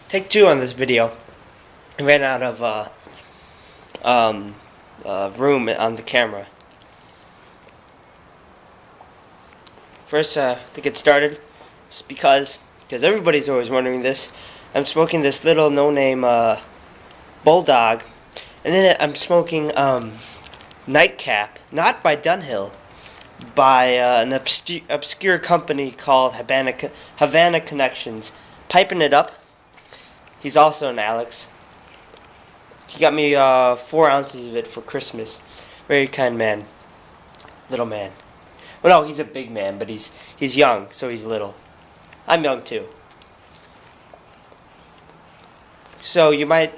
Take two on this video. I ran out of room on the camera. First, to get started, just because everybody's always wondering this, I'm smoking this little no-name Bulldog, and then I'm smoking Nightcap, not by Dunhill, by an obscure company called Havana Connections. Piping it up. He's also an Alex. He got me 4 ounces of it for Christmas. Very kind man. Little man. Well, no, he's a big man, but he's young, so he's little. I'm young too. So you might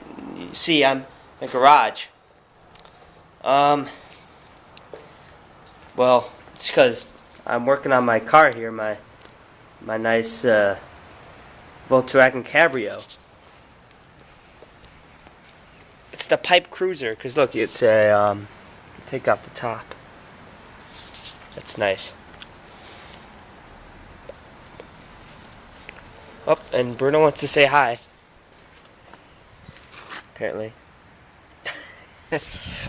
see I'm in a garage. Well, it's because I'm working on my car here, my nice Volkswagen Cabrio. It's the Pipe Cruiser, because look, it's a take off the top. That's nice. Oh, and Bruno wants to say hi. Apparently.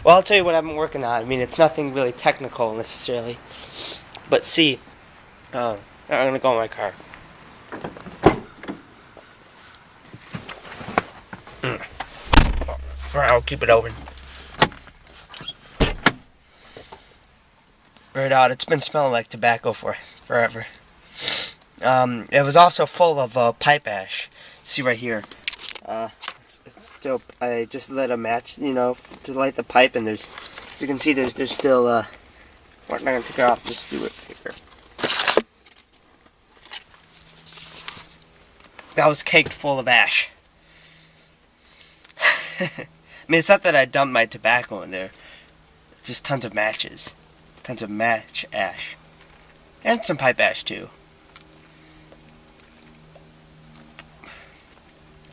Well, I'll tell you what I've been working on. I mean, it's nothing really technical necessarily. But see, I'm going to go in my car. Alright, I'll keep it open. Right out. It's been smelling like tobacco for forever. It was also full of pipe ash. See right here. It's still. I just lit a match, to light the pipe, and there's, as you can see, there's still. We're not gonna take it off. Just do it here. That was caked full of ash. I mean, it's not that I dumped my tobacco in there. Just tons of matches. Tons of match ash. And some pipe ash, too.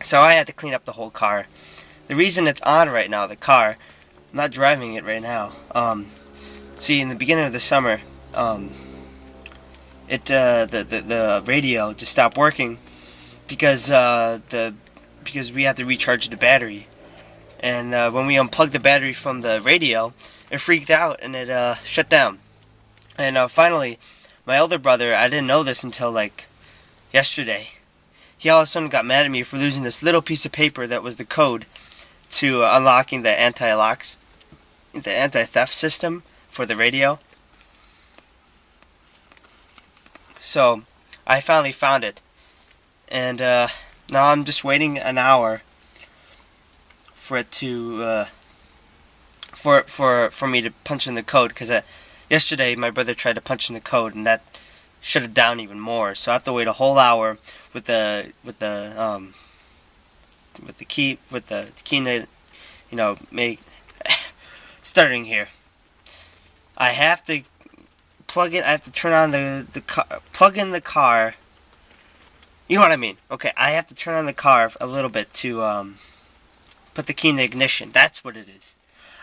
So I had to clean up the whole car. The reason it's on right now, the car, I'm not driving it right now. See, in the beginning of the summer, the radio just stopped working because we had to recharge the battery. And when we unplugged the battery from the radio, it freaked out and it shut down. And finally, my elder brother, I didn't know this until like yesterday. He all of a sudden got mad at me for losing this little piece of paper that was the code to unlocking the anti-theft system for the radio. So I finally found it, and now I'm just waiting an hour for it to for me to punch in the code, because yesterday my brother tried to punch in the code and that shut it down even more. So I have to wait a whole hour with the key make starting here. I have to plug it. I have to turn on the car, plug in the car. You know what I mean? Okay, I have to turn on the car a little bit to put the key in the ignition. That's what it is.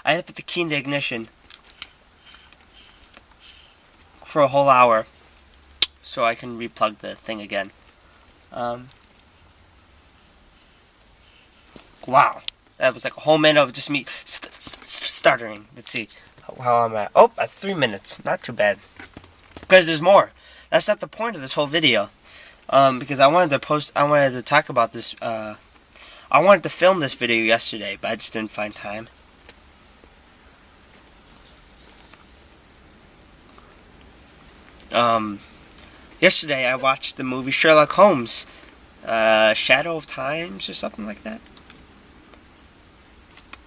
I have to put the key in the ignition for a whole hour so I can replug the thing again. Wow, that was like a whole minute of just me stuttering. Let's see how I'm at. Oh, at 3 minutes. Not too bad. Because there's more. That's not the point of this whole video. Because I wanted to talk about this. I wanted to film this video yesterday, but I just didn't find time. Yesterday I watched the movie Sherlock Holmes, Shadow of Times or something like that.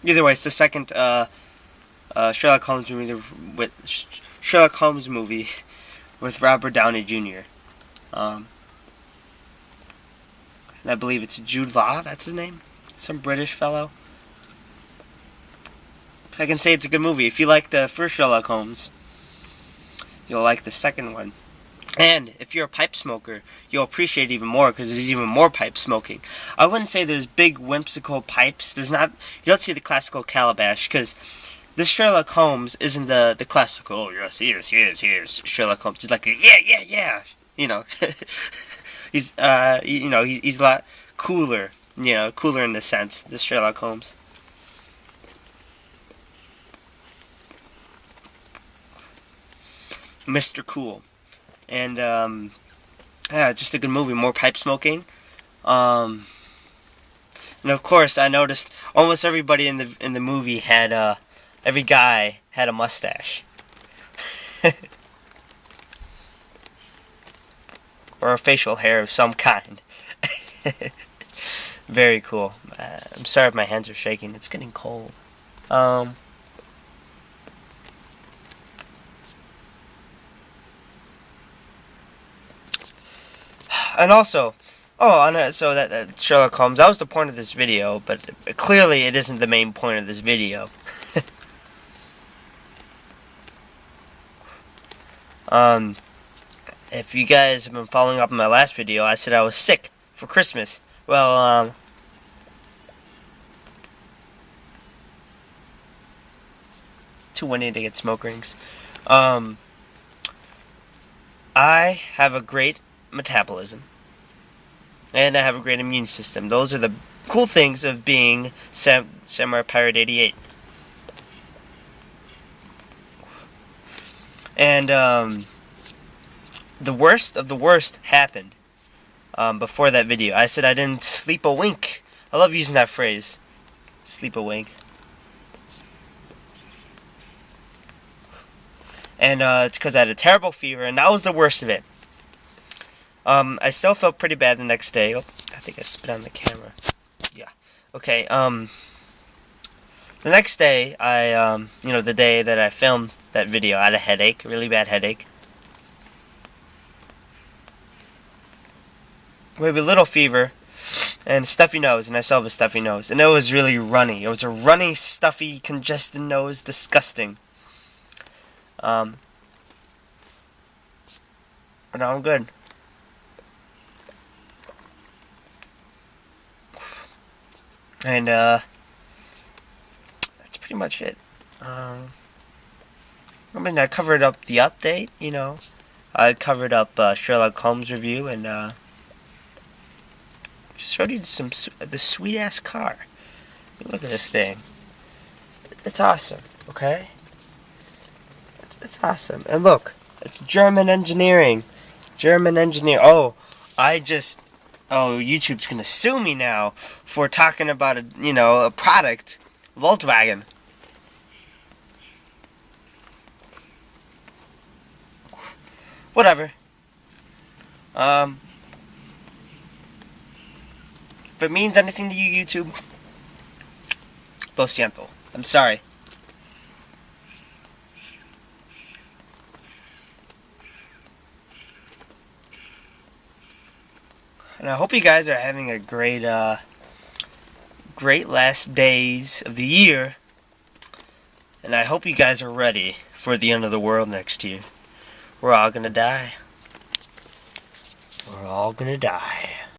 Either way, it's the second Sherlock Holmes movie with Robert Downey Jr. And I believe it's Jude Law. That's his name. Some British fellow. I can say it's a good movie. If you like the first Sherlock Holmes, you'll like the second one. And if you're a pipe smoker, you'll appreciate it even more because there's even more pipe smoking. I wouldn't say there's big whimsical pipes. You don't see the classical calabash, because this Sherlock Holmes isn't the classical, oh yes, here's Sherlock Holmes. He's like, yeah. He's a lot cooler You know, cooler in the sense, this Sherlock Holmes. Mr. Cool. And, yeah, just a good movie. More pipe smoking. And of course, I noticed almost everybody in the movie had, every guy had a mustache. Or a facial hair of some kind. Very cool. I'm sorry if my hands are shaking. It's getting cold. And also, so that Sherlock Holmes, that was the point of this video, but clearly it isn't the main point of this video. If you guys have been following up on my last video, I said I was sick for Christmas. Well, too windy to get smoke rings. I have a great metabolism. And I have a great immune system. Those are the cool things of being Samurai Pirate 88. And, the worst of the worst happened before that video. I said I didn't sleep a wink. I love using that phrase. Sleep a wink. And it's because I had a terrible fever, and that was the worst of it. I still felt pretty bad the next day. Oh, I think I spit on the camera. Yeah. Okay, the next day, the day that I filmed that video, I had a headache, a really bad headache. Maybe a little fever, and stuffy nose, and I still have a stuffy nose. And it was really runny. It was a runny, stuffy, congested nose. Disgusting. But now I'm good. And, that's pretty much it. I mean, I covered up the update, you know. I covered up Sherlock Holmes review, and, showed you the sweet-ass car. I mean, look at this thing. It's awesome, okay? It's awesome. And look, it's German engineering. German engineer. Oh, YouTube's gonna sue me now for talking about a product, Volkswagen. Whatever. If it means anything to you, YouTube, lo siento. I'm sorry. And I hope you guys are having a great last days of the year. And I hope you guys are ready for the end of the world next year. We're all gonna die. We're all gonna die.